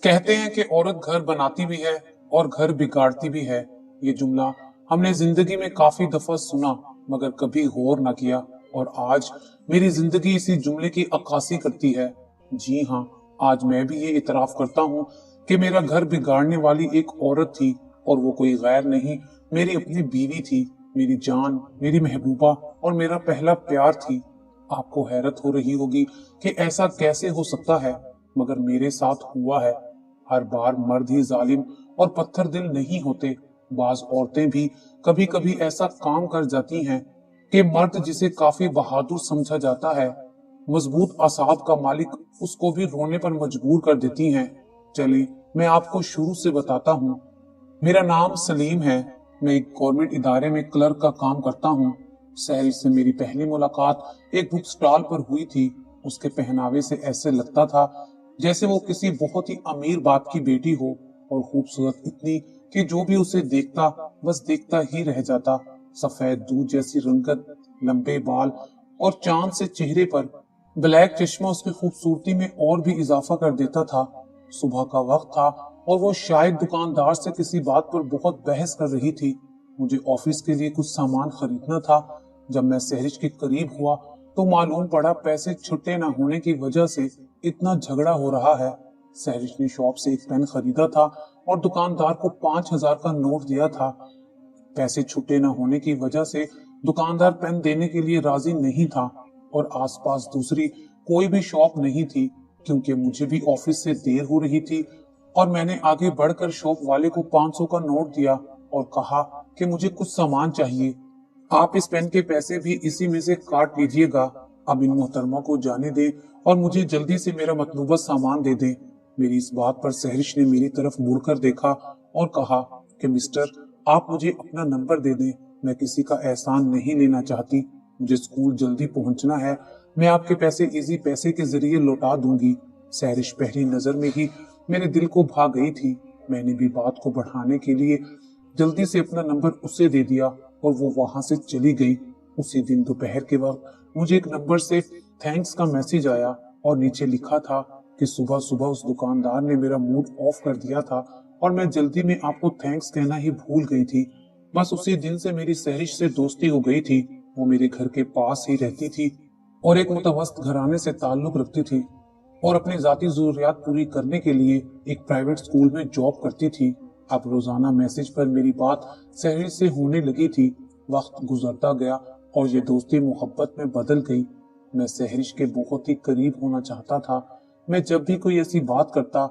कहते हैं कि औरत घर बनाती भी है और घर बिगाड़ती भी है। ये जुमला हमने जिंदगी में काफी दफा सुना मगर कभी गौर ना किया, और आज मेरी जिंदगी इसी जुमले की अक्कासी करती है। जी हाँ, आज मैं भी ये इतराफ करता हूँ कि मेरा घर बिगाड़ने वाली एक औरत थी, और वो कोई गैर नहीं, मेरी अपनी बीवी थी, मेरी जान, मेरी महबूबा और मेरा पहला प्यार थी। आपको हैरत हो रही होगी कि ऐसा कैसे हो सकता है, मगर मेरे साथ हुआ है। हर बार मर्द ही जालिम और पत्थर दिल नहीं होते। बाज औरतें भी कभी कभी ऐसा काम कर जाती हैं कि मर्द जिसे काफी बहादुर समझा जाता है, मजबूत असाब का मालिक, उसको भी रोने पर मजबूर कर देती हैं। चलिए मैं आपको शुरू से बताता हूँ। मेरा नाम सलीम है। मैं एक गवर्नमेंट इदारे में क्लर्क का काम करता हूँ। सहरी से मेरी पहली मुलाकात एक बुक स्टॉल पर हुई थी। उसके पहनावे से ऐसे लगता था जैसे वो किसी बहुत ही अमीर बाप की बेटी हो, और खूबसूरत इतनी कि जो भी उसे देखता बस देखता ही रह जाता। सफेद दूध जैसी रंगत, लंबे बाल और चांद से चेहरे पर ब्लैक चश्मा उसकी खूबसूरती में और भी इजाफा कर देता था। सुबह का वक्त था और वो शायद दुकानदार से किसी बात पर बहुत बहस कर रही थी। मुझे ऑफिस के लिए कुछ सामान खरीदना था। जब मैं सहरिश के करीब हुआ तो मालूम पड़ा पैसे छुट्टे न होने की वजह से इतना झगड़ा हो रहा है। सहरिश ने शॉप से एक पेन खरीदा था और दुकानदार को 5,000 का नोट दिया था। पैसे छुट्टे न होने की वजह से दुकानदार पेन देने के लिए राजी नहीं था, और आसपास दूसरी कोई भी शॉप नहीं थी क्योंकि मुझे भी ऑफिस से देर हो रही थी। और मैंने आगे बढ़कर शॉप वाले को 500 का नोट दिया और कहा कि मुझे कुछ सामान चाहिए, आप इस पेन के पैसे भी इसी में से काट लीजिएगा। अब इन मोहतरमा को जाने दें और मुझे जल्दी से मेरा मतलूबा सामान दे दें। मेरी इस बात पर सहरिश ने मेरी तरफ मुड़कर देखा और कहा कि मिस्टर, आप मुझे अपना नंबर दे दें, मैं किसी का एहसान नहीं लेना चाहती, मुझे स्कूल जल्दी पहुंचना है, मैं आपके पैसे इजी पैसे के जरिए लौटा दूंगी। सहरिश पहली नजर में ही मेरे दिल को भा गई थी। मैंने भी बात को बढ़ाने के लिए जल्दी से अपना नंबर उसे दे दिया और वो वहां से चली गई। उसी दिन दोपहर के वक्त मुझे एक नंबर से थैंक्स का मैसेज आया और नीचे लिखा था कि सुबह सुबह उस दुकानदार ने मेरा मूड ऑफ कर दिया था और मैं जल्दी में आपको थैंक्स कहना ही भूल गई थी। बस उसी दिन से मेरी सहरिश से दोस्ती हो गई थी। वो मेरे घर के पास ही रहती थी और एक मुतवस्त घराने से ताल्लुक रखती थी, और अपनी जाती जरूरियात पूरी करने के लिए एक प्राइवेट स्कूल में जॉब करती थी। अब रोजाना मैसेज पर मेरी बात सहरिश से होने लगी थी। वक्त गुजरता गया और ये दोस्ती मोहब्बत में बदल गई। मैं सहरिश के बहुत ही करीब होना चाहता था। मैं जब भी कोई ऐसी बात करता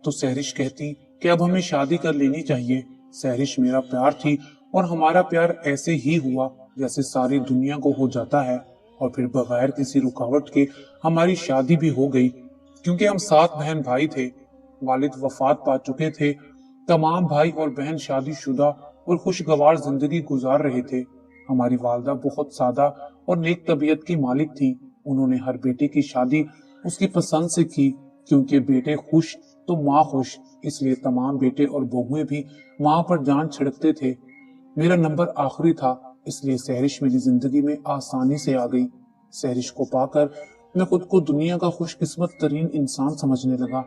तो सहरिश कहती कि अब हमें शादी कर लेनी चाहिए। सहरिश मेरा प्यार थी और हमारा प्यार ऐसे ही हुआ जैसे सारी दुनिया को हो जाता है, और फिर बगैर किसी रुकावट के हमारी शादी भी हो गई। क्योंकि हम 7 बहन भाई थे। वालिद वफात पा चुके थे। तमाम भाई और बहन शादीशुदा और खुशगवार जिंदगी गुजार रहे थे। हमारी वालदा बहुत सादा और नेक तबीयत की मालिक थी। उन्होंने हर बेटे की शादी उसकी पसंद से की, क्योंकि बेटे खुश तो माँ खुश, इसलिए तमाम बेटे और बहुएं भी माँ पर जान छिड़कते थे। मेरा नंबर आखिरी था, इसलिए सहरिश मेरी जिंदगी में आसानी से आ गई। सहरिश को पाकर मैं खुद को दुनिया का खुशकिस्मत तरीन इंसान समझने लगा।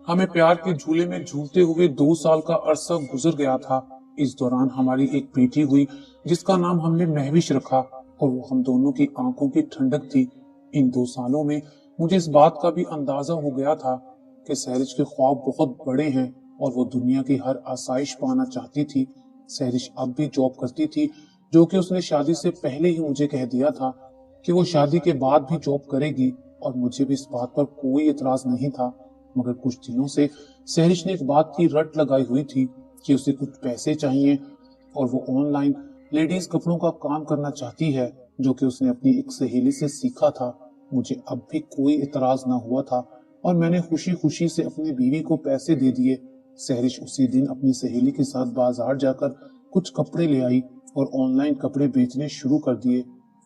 हमें प्यार के झूले में झूलते हुए 2 साल का अरसा गुजर गया था। इस दौरान हमारी एक बेटी हुई जिसका नाम हमने महविश रखा, और वो हम दोनों की आंखों की ठंडक थी। इन 2 सालों में मुझे इस बात का भी अंदाजा हो गया था कि सहरिश के ख्वाब बहुत बड़े हैं और वो दुनिया की हर आसाइश पाना चाहती थी। सहरिश अब भी जॉब करती थी, जो कि उसने शादी से पहले ही मुझे कह दिया था कि वो शादी के बाद भी जॉब करेगी, और मुझे भी इस बात पर कोई एतराज नहीं था। मगर कुछ दिनों से सहरिश ने एक बात की रट लगाई हुई थी कि उसे कुछ पैसे चाहिए, और वो ऑनलाइन लेडीज कपड़ों का काम करना चाहती है, जो कि उसने अपनी एक सहेली से सीखा था। मुझे अब भी कोई एतराज ना हुआ था और मैंने खुशी खुशी से अपनी बीवी को पैसे दे दिए। सहरिश उसी दिन अपनी सहेली के साथ बाजार जाकर कुछ कपड़े ले आई और ऑनलाइन कपड़े बेचने शुरू कर दिए।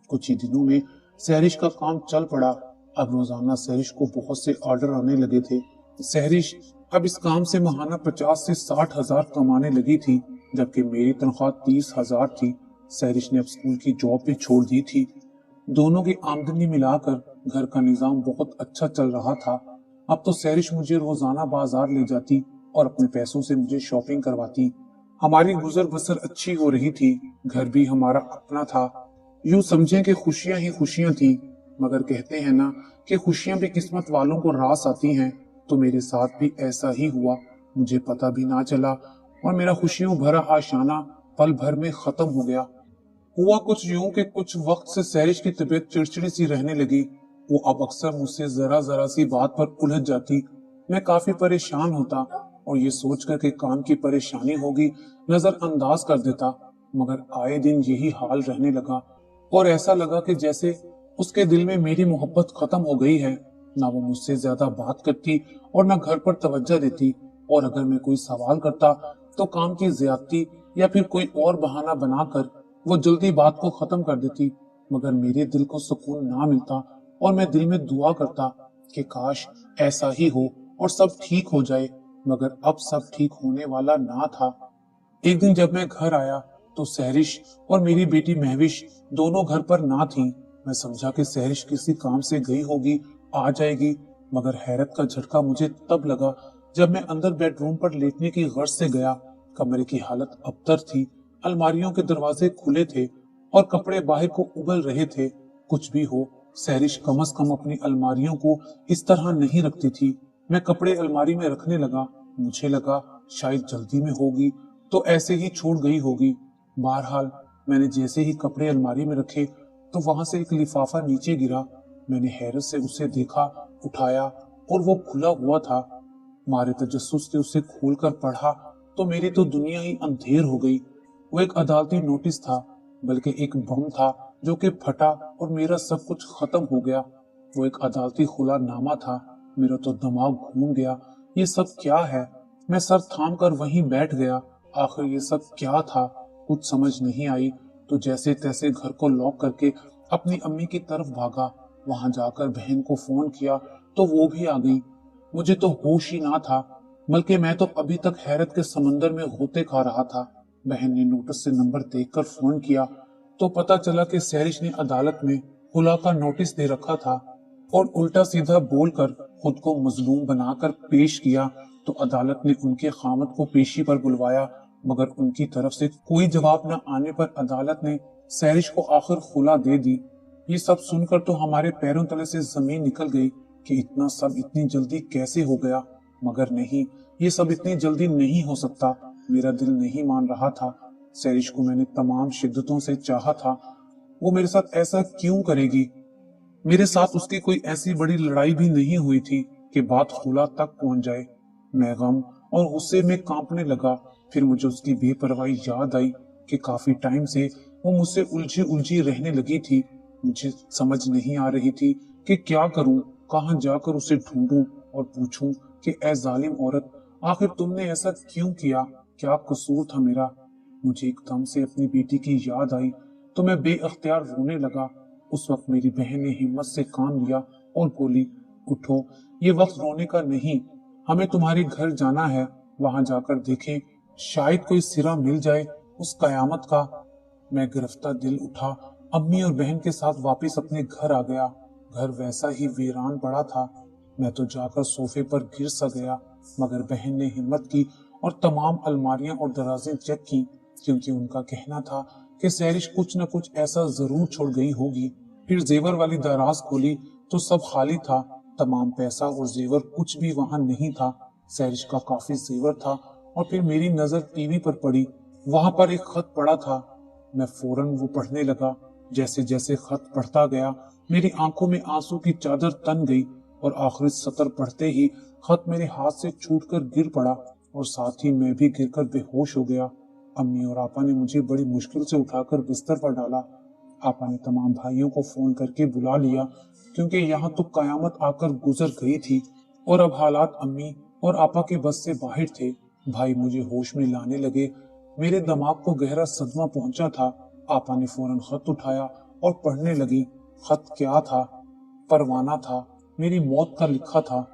कुछ ही दिनों में सहरिश का काम चल पड़ा। अब रोजाना सहरिश को बहुत से ऑर्डर आने लगे थे। सहरिश अब इस काम से माहाना 50 से 60 हजार कमाने लगी थी, जबकि मेरी तनख्वाह 30,000 थी। सहरिश ने अब स्कूल की जॉब भी छोड़ दी थी। दोनों की आमदनी मिलाकर घर का निजाम बहुत अच्छा चल रहा था। अब तो सैरिश मुझे रोजाना बाजार ले जाती और अपने पैसों से मुझे शॉपिंग करवाती। हमारी गुजर बसर अच्छी हो रही थी, घर भी हमारा अपना था। यूं समझें कि खुशियां ही खुशियां थी। मगर कहते हैं ना कि खुशियां भी किस्मत वालों को रास आती हैं, तो मेरे साथ भी ऐसा ही हुआ। मुझे पता भी ना चला और मेरा खुशियों भरा आशाना पल भर में खत्म हो गया। हुआ कुछ यूं कि कुछ वक्त से सैरिश की तबीयत चिड़चिड़ी सी रहने लगी। वो अब अक्सर मुझसे जरा जरा सी बात पर उलझ जाती। मैं काफी परेशान होता और ये सोचकर कि काम की परेशानी होगी नजरअंदाज कर देता। मगर आए दिन यही हाल रहने लगा और ऐसा लगा कि जैसे उसके दिल में मेरी मोहब्बत खत्म हो गई है। ना वो मुझसे ज्यादा बात करती और ना घर पर तवज्जो देती, और अगर मैं कोई सवाल करता तो काम की ज्यादती या फिर कोई और बहाना बनाकर वो जल्दी बात को खत्म कर देती। मगर मेरे दिल को सुकून ना मिलता और मैं दिल में दुआ करता कि काश ऐसा ही हो और सब ठीक हो जाए। मगर अब सब ठीक होने वाला ना था। एक दिन जब मैं घर आया तो सहरिश और मेरी बेटी महविश दोनों घर पर ना थी। मैं समझा कि सहरिश किसी काम से गई होगी, आ जाएगी। मगर हैरत का झटका मुझे तब लगा जब मैं अंदर बेडरूम पर लेटने की गर्ज से गया। कमरे की हालत अबतर थी। अलमारियों के दरवाजे खुले थे और कपड़े बाहर को उगल रहे थे। कुछ भी हो, सहरिश कम से कम अपनी अलमारियों को इस तरह नहीं रखती थी। मैं कपड़े अलमारी में रखने लगा। मुझे लगा शायद जल्दी में होगी तो ऐसे ही छोड़ गई होगी। बहरहाल मैंने जैसे ही कपड़े अलमारी में रखे तो वहां से एक लिफाफा नीचे गिरा। मैंने हैरत से उसे देखा, उठाया और वो खुला हुआ था। मारे तजस्सुस से उसे खोलकर पढ़ा तो मेरी तो दुनिया ही अंधेर हो गई। वो एक अदालती नोटिस था, बल्कि एक बम था जो कि फटा और मेरा सब कुछ खत्म हो गया। वो एक अदालती खुलानामा था। मेरा तो दिमाग घूम गया। ये सब क्या है? मैं सर थाम कर वहीं बैठ गया। आखिर ये सब क्या था? कुछ समझ नहीं आई तो जैसे तैसे घर को लॉक करके अपनी अम्मी की तरफ भागा। वहां जाकर बहन को फोन किया तो वो भी आ गई। मुझे तो होश ही ना था, बल्कि मैं तो अभी तक हैरत के समंदर में होते खा रहा था। बहन ने नोटिस से नंबर देखकर फोन किया तो पता चला कि सहरिश ने अदालत में खुला का नोटिस दे रखा था और उल्टा सीधा बोलकर खुद को मजलूम बनाकर पेश किया। तो अदालत ने उनके खामद को पेशी पर बुलवाया, मगर उनकी तरफ से कोई जवाब न आने पर अदालत ने सहरिश को आखिर खुला दे दी। ये सब सुनकर तो हमारे पैरों तले से जमीन निकल गई कि इतना सब इतनी जल्दी कैसे हो गया। मगर नहीं, ये सब इतनी जल्दी नहीं हो सकता। मेरा दिल नहीं मान रहा था। सहरिश को मैंने तमाम शिद्दतों से चाहा था। वो मेरे साथ ऐसा क्यों करेगी? मेरे साथ उसकी कोई ऐसी बड़ी लड़ाई भी नहीं हुई थी कि बात खुला तक पहुंच जाए। मैं गम और गुस्से में कांपने लगा। फिर मुझे उसकी बेपरवाही याद आई कि काफी टाइम से वो मुझसे उलझी उलझी रहने लगी थी। मुझे समझ नहीं आ रही थी कि क्या करूं, कहां जाकर उसे ढूंढूं और पूछूं कि ऐ जालिम औरत, आखिर तुमने ऐसा क्यों किया? क्या कसूर था मेरा? मुझे एकदम से अपनी बेटी की याद आई तो मैं बेअख्तियार रोने लगा। उस वक्त मेरी बहन ने हिम्मत से काम लिया और बोली, उठो, ये वक्त रोने का नहीं, हमें तुम्हारे घर जाना है। वहां जाकर देखें, शायद कोई सिरा मिल जाए उस कयामत का। मैं गिरफ्तार दिल उठा अम्मी और बहन के साथ वापस अपने घर आ गया। घर वैसा ही वीरान पड़ा था। मैं तो जाकर सोफे पर गिर सा गया, मगर बहन ने हिम्मत की और तमाम अलमारियां और दराजें चेक की, क्योंकि उनका कहना था कि सहरिश कुछ न कुछ ऐसा जरूर छोड़ गई होगी। फिर जेवर वाली दराज खोली तो सब खाली था। तमाम पैसा और जेवर कुछ भी वहां नहीं था। सहरिश का काफी जेवर था। और फिर मेरी नजर टीवी पर पड़ी। वहां पर एक खत पड़ा था। मैं फौरन वो पढ़ने लगा। जैसे जैसे खत पढ़ता गया मेरी आंखों में आंसू की चादर तन गई और आखिरी सतर पढ़ते ही खत मेरे हाथ से छूटकर गिर पड़ा और साथ ही मैं भी गिरकर बेहोश हो गया। अम्मी और आपा ने मुझे बड़ी मुश्किल से उठाकर बिस्तर पर डाला। आपा ने तमाम भाइयों को फोन करके बुला लिया, क्योंकि यहाँ तो कयामत आकर गुजर गई थी और अब हालात अम्मी और आपा के बस से बाहर थे। भाई मुझे होश में लाने लगे। मेरे दिमाग को गहरा सदमा पहुंचा था। आपा ने फौरन खत उठाया और पढ़ने लगी। खत क्या था? परवाना था, मेरी मौत का लिखा था।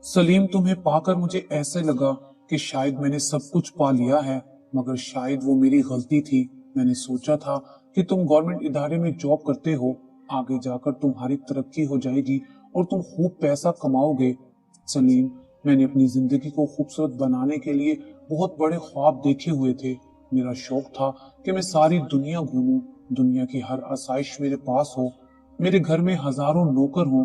सलीम, तुम्हें पाकर मुझे ऐसे लगा कि शायद मैंने सब कुछ पा लिया है, मगर शायद वो मेरी गलती थी। मैंने सोचा था कि तुम गवर्नमेंट इदारे में जॉब करते हो, आगे जाकर तुम्हारी तरक्की हो जाएगी और तुम खूब पैसा कमाओगे। सलीम, मैंने अपनी जिंदगी को खूबसूरत बनाने के लिए बहुत बड़े ख्वाब देखे हुए थे। मेरा शौक था कि मैं सारी दुनिया घूमूं, दुनिया की हर आसाइश मेरे पास हो, मेरे घर में हजारों नौकर हों।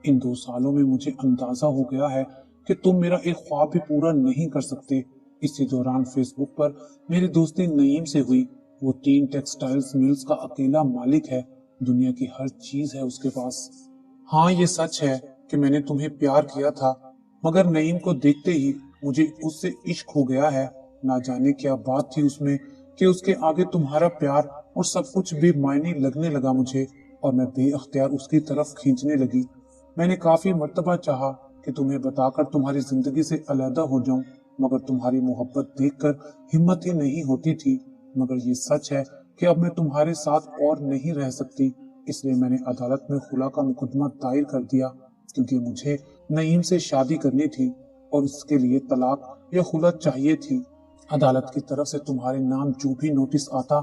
इन 2 सालों में मुझे अंदाजा हो गया है कि तुम मेरा एक ख्वाब भी पूरा नहीं कर सकते। इसी दौरान फेसबुक पर मेरी दोस्ती नईम से हुई। वो 3 टेक्सटाइल्स मिल्स का अकेला मालिक है, दुनिया की हर चीज है उसके पास। हाँ, ये सच है कि मैंने तुम्हें प्यार किया था, मगर नईम को देखते ही मुझे उससे इश्क हो गया है। ना जाने क्या बात थी उसमें कि उसके आगे तुम्हारा प्यार और सब कुछ बेमायने लगने लगा मुझे, और मैं बेअख्तियार उसकी तरफ खींचने लगी। मैंने काफी मर्तबा चाहा कि तुम्हें बताकर तुम्हारी जिंदगी से अलहदा हो जाऊं, मगर तुम्हारी मोहब्बत देखकर हिम्मत ही नहीं होती थी। मगर ये सच है कि अब मैं तुम्हारे साथ और नहीं रह सकती, इसलिए मैंने अदालत में खुला का मुकदमा दायर कर दिया, क्योंकि मुझे नईम से शादी करनी थी और उसके लिए तलाक या खुला चाहिए थी। अदालत की तरफ से तुम्हारे नाम जो भी नोटिस आता,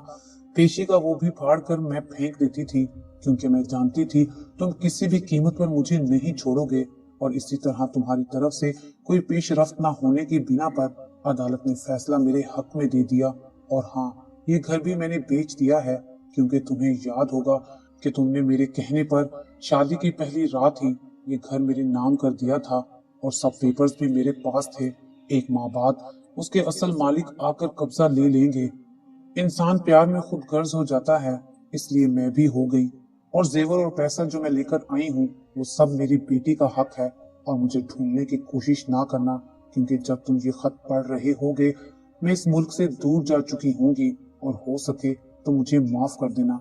पेशी का वो भी फाड़ कर मैं फेंक देती थी, क्योंकि मैं जानती थी तुम किसी भी कीमत पर मुझे नहीं छोड़ोगे। और इसी तरह तुम्हारी तरफ से कोई पेशरफ्त न होने की बिना पर अदालत ने फैसला मेरे हक में दे दिया। और हाँ, ये घर भी मैंने बेच दिया है, क्योंकि तुम्हें याद होगा कि तुमने मेरे कहने पर शादी की पहली रात ही ये घर मेरे नाम कर दिया था, और सब पेपर्स भी मेरे पास थे। एक माह बाद उसके असल मालिक आकर कब्जा ले लेंगे। इंसान प्यार में खुद गर्ज हो जाता है, इसलिए मैं भी हो गई। और जेवर और पैसा जो मैं लेकर आई हूँ, वो सब मेरी बेटी का हक है। और मुझे ढूंढने की कोशिश ना करना, क्योंकि जब तुम ये खत पढ़ रहे होगे, मैं इस मुल्क से दूर जा चुकी होंगी, और हो सके तो मुझे माफ कर देना।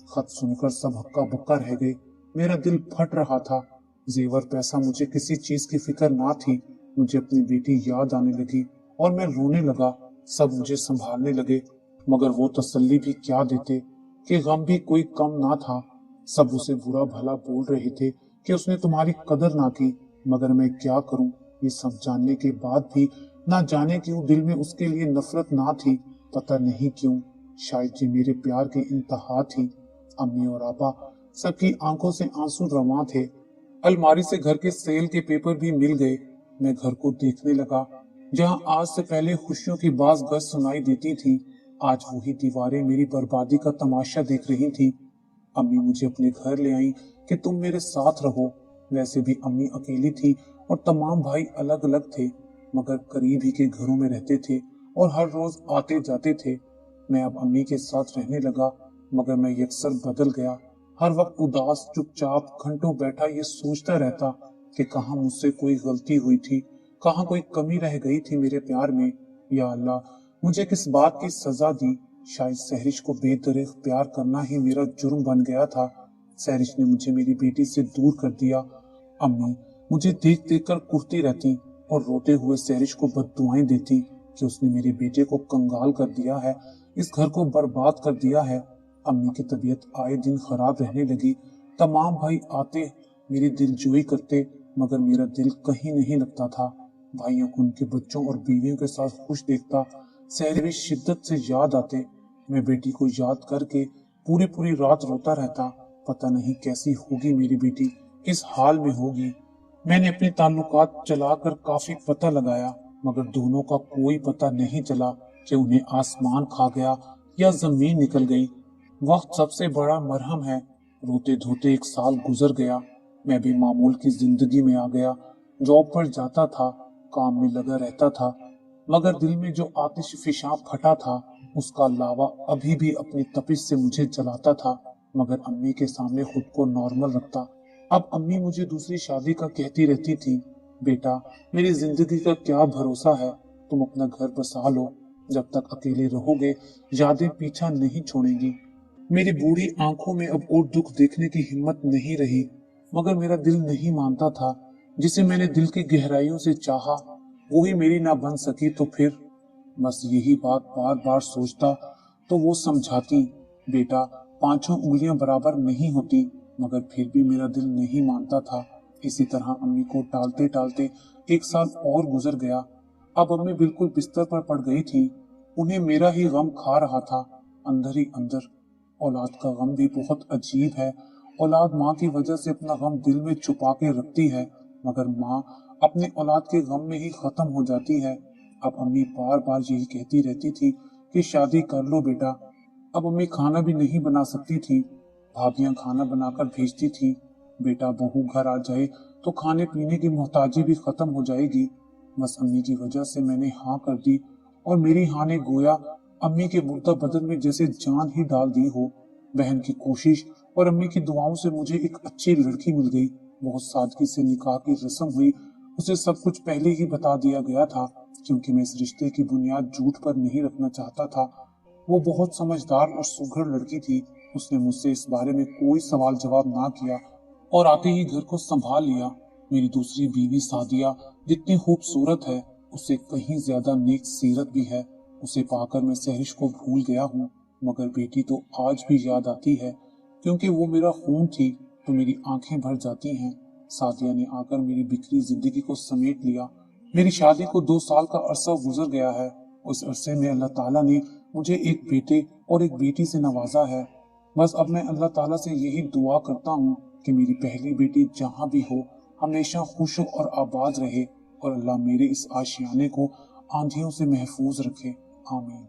खत सुनकर सब हक्का बक्का रह गए। मेरा दिल फट रहा था। जेवर पैसा मुझे किसी चीज की फिक्र ना थी। मुझे अपनी बेटी याद आने लगी और मैं रोने लगा। सब मुझे संभालने लगे, मगर वो तसल्ली भी क्या देते कि गम भी कोई कम ना था। सब उसे बुरा भला बोल रहे थे कि उसने तुम्हारी कदर ना की, मगर मैं क्या करूं। ये सब जानने के बाद भी ना जाने क्यों दिल में उसके लिए नफरत ना थी। पता नहीं क्यों, शायद ये मेरे प्यार की इंतहा थी। अम्मी और आपा सबकी आंखों से आंसू रवां थे। अलमारी से घर के सेल के पेपर भी मिल गए। मैं घर को देखने लगा, जहां आज से पहले खुशियों की बाज गज सुनाई देती थी, आज वही दीवारें मेरी बर्बादी का तमाशा देख रही थी। अम्मी मुझे अपने घर ले आई कि तुम मेरे साथ रहो। वैसे भी अम्मी अकेली थी और तमाम भाई अलग अलग थे, मगर करीब ही के घरों में रहते थे और हर रोज आते जाते थे। मैं अब अम्मी के साथ रहने लगा, मगर मैं यकसर बदल गया। हर वक्त उदास, चुपचाप घंटों बैठा ये सोचता रहता कि कहाँ मुझसे कोई गलती हुई थी, कहाँ कोई कमी रह गई थी मेरे प्यार में। या अल्लाह, मुझे किस बात की सजा दी। शायद सहरिश को बेदरेख प्यार करना ही मेरा जुर्म बन गया था। सहरिश ने मुझे मेरी बेटी से दूर कर दिया। अम्मी मुझे देख देख कर कुर्ती रहती और रोते हुए सहरिश को बद्दुआएं देती कि उसने मेरे बेटे को कंगाल कर दिया है, इस घर को बर्बाद कर दिया है। अम्मी की तबीयत आए दिन खराब रहने लगी। तमाम भाई आते, मेरी दिलजोई करते, मगर मेरा दिल कहीं नहीं लगता था। भाइयों को उनके बच्चों और बीवियों के साथ खुश देखता, सहरी शिद्दत से याद आते। मैं बेटी को याद करके पूरी पूरी रात रोता रहता। पता नहीं कैसी होगी मेरी बेटी, किस हाल में होगी। मैंने अपने ताल्लुकात चलाकर काफी पता लगाया, मगर दोनों का कोई पता नहीं चला कि उन्हें आसमान खा गया या जमीन निकल गई। वक्त सबसे बड़ा मरहम है। रोते धोते 1 साल गुजर गया। मैं भी मामूल की जिंदगी में आ गया। जॉब पर जाता था, काम में लगा रहता था, मगर दिल में जो आतिश फिशां फटा था, उसका लावा अभी भी अपनी तपिश से मुझे जलाता था, मगर अम्मी के सामने खुद को नॉर्मल रखता। अब अम्मी मुझे दूसरी शादी का कहती रहती थी। बेटा, मेरी जिंदगी का क्या भरोसा है, तुम अपना घर बसा लो। जब तक अकेले रहोगे, यादें पीछा नहीं छोड़ेंगी। मेरी बूढ़ी आंखों में अब और दुख देखने की हिम्मत नहीं रही, मगर मेरा दिल नहीं मानता था। जिसे मैंने दिल की गहराइयों से चाहा, वो ही मेरी ना बन सकी तो फिर। बस यही बात बार बार सोचता तो वो समझाती, बेटा, 5 उंगलियां बराबर नहीं होती, मगर फिर भी मेरा दिल नहीं मानता था। इसी तरह अम्मी को टालते टालते 1 साल और गुजर गया। अब अम्मी बिल्कुल बिस्तर पर पड़ गई थी। उन्हें मेरा ही गम खा रहा था, अंदर ही अंदर। औलाद का गम भी बहुत अजीब है। औलाद माँ की वजह से अपना गम दिल में छुपा के रखती है, मगर माँ अपने औलाद के गम में ही खत्म हो जाती है। अब अम्मी बार बार यही कहती रहती थी कि शादी कर लो बेटा। अब अम्मी खाना भी नहीं बना सकती थी। भाभियां खाना बनाकर भेजती थी। बेटा बहू घर आ जाए तो खाने पीने की मोहताजी भी खत्म हो जाएगी। बस अम्मी की वजह से मैंने हाँ कर दी और मेरी हाँ ने गोया अम्मी के मुर्दा बदन में जैसे जान ही डाल दी हो। बहन की कोशिश और अम्मी की दुआओं से मुझे एक अच्छी लड़की मिल गई। बहुत सादगी से निकाह की रस्म हुई। उसे सब कुछ पहले ही बता दिया गया था, क्योंकि मैं इस रिश्ते की बुनियाद झूठ पर नहीं रखना चाहता था। वो बहुत समझदार और सुघड़ लड़की थी। उसने मुझसे इस बारे में कोई सवाल जवाब ना किया और आते ही घर को संभाल लिया। मेरी दूसरी बीवी सादिया जितनी खूबसूरत है, उससे कहीं ज्यादा नेक सीरत भी है। उसे पाकर मैं सहरिश को भूल गया हूँ, मगर बेटी तो आज भी याद आती है, क्योंकि वो मेरा खून थी तो मेरी आंखें भर जाती हैं। सादिया ने आकर मेरी बिखरी जिंदगी को समेट लिया। मेरी शादी को 2 साल का अरसा गुजर गया है। उस अरसे में अल्लाह ताला ने मुझे एक बेटे और एक बेटी से नवाजा है। बस अब मैं अल्लाह ताला से यही दुआ करता हूँ कि मेरी पहली बेटी जहाँ भी हो हमेशा खुश और आबाद रहे और अल्लाह मेरे इस आशियाने को आंधियों से महफूज रखे। आमीन।